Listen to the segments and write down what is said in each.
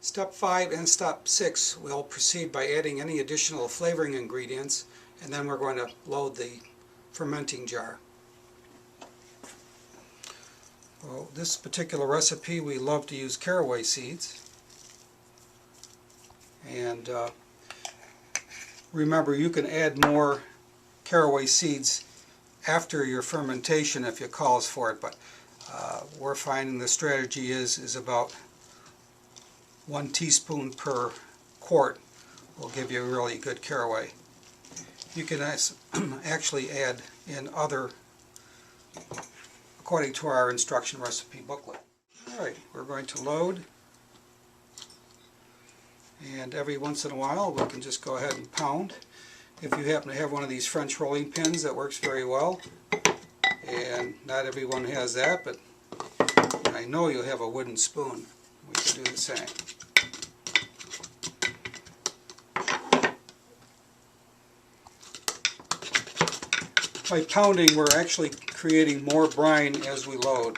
Step 5 and Step 6 we'll proceed by adding any additional flavoring ingredients, and then we're going to load the fermenting jar. Well, this particular recipe we love to use caraway seeds, and remember, you can add more caraway seeds after your fermentation if it calls for it, but we're finding the strategy is about 1 teaspoon per quart will give you a really good caraway. You can actually add in other, according to our instruction recipe booklet. Alright, we're going to load, and every once in a while we can just go ahead and pound. If you happen to have one of these French rolling pins, that works very well, and not everyone has that, but I know you'll have a wooden spoon. We can do the same. By pounding, we're actually creating more brine as we load.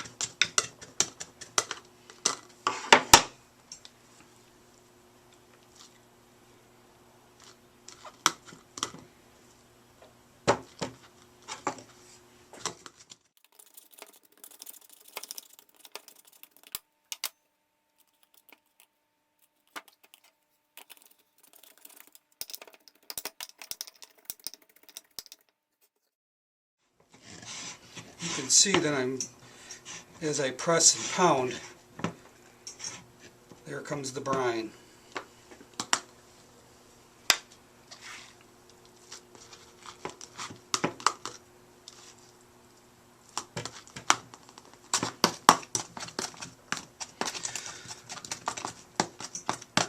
You can see that as I press and pound, there comes the brine.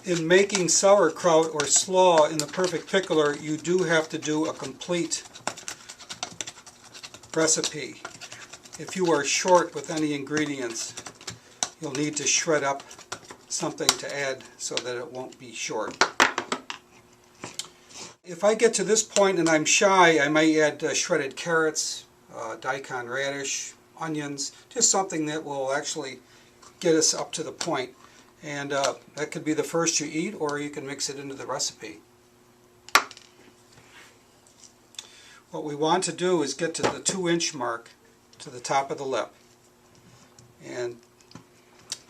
In making sauerkraut or slaw in the Perfect Pickler, you do have to do a complete recipe. If you are short with any ingredients, you'll need to shred up something to add so that it won't be short. If I get to this point and I'm shy, I may add shredded carrots, daikon radish, onions, just something that will actually get us up to the point. And that could be the first you eat, or you can mix it into the recipe. What we want to do is get to the 2-inch mark to the top of the lip. And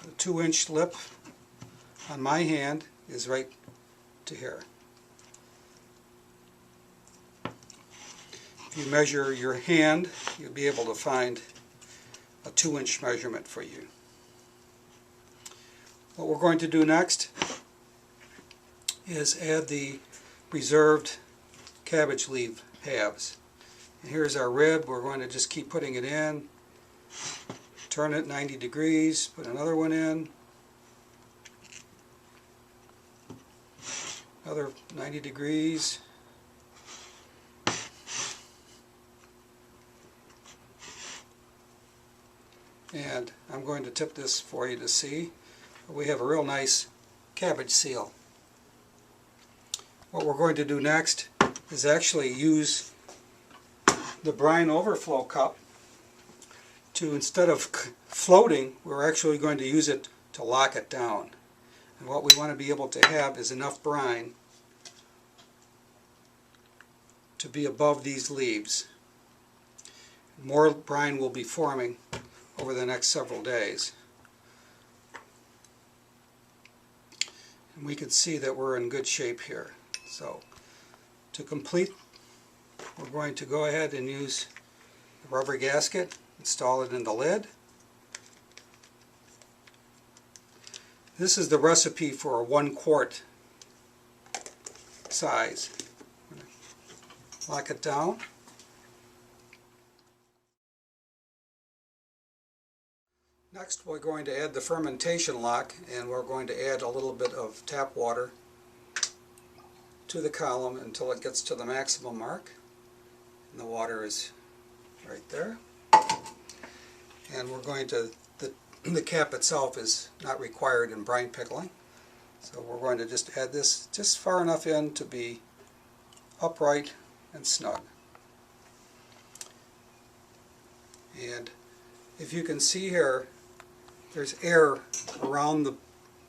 the 2-inch lip on my hand is right to here. If you measure your hand, you'll be able to find a 2-inch measurement for you. What we're going to do next is add the reserved cabbage leaf halves. And here's our rib. We're going to just keep putting it in, turn it 90 degrees, put another one in, another 90 degrees, and I'm going to tip this for you to see. We have a real nice cabbage seal. What we're going to do next is actually use the brine overflow cup to, instead of floating, we're actually going to use it to lock it down. And what we want to be able to have is enough brine to be above these leaves. More brine will be forming over the next several days. And we can see that we're in good shape here. So to complete, we're going to go ahead and use the rubber gasket, install it in the lid. This is the recipe for a 1 quart size. Lock it down. Next we're going to add the fermentation lock, and we're going to add a little bit of tap water to the column until it gets to the maximum mark. And the water is right there. And we're going to, the cap itself is not required in brine pickling, so we're going to just add this just far enough in to be upright and snug. And if you can see here, there's air around the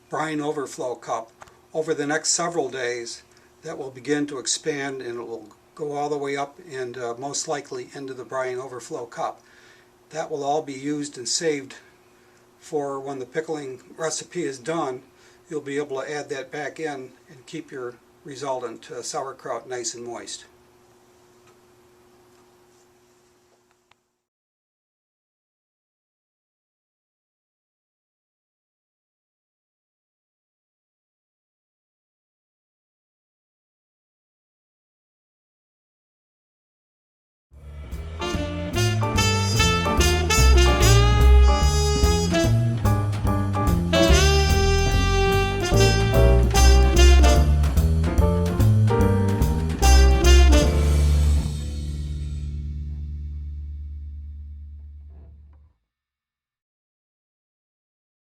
brine overflow cup. Over the next several days, that will begin to expand and it will go all the way up and most likely into the brine overflow cup. That will all be used and saved for when the pickling recipe is done. You'll be able to add that back in and keep your resultant sauerkraut nice and moist.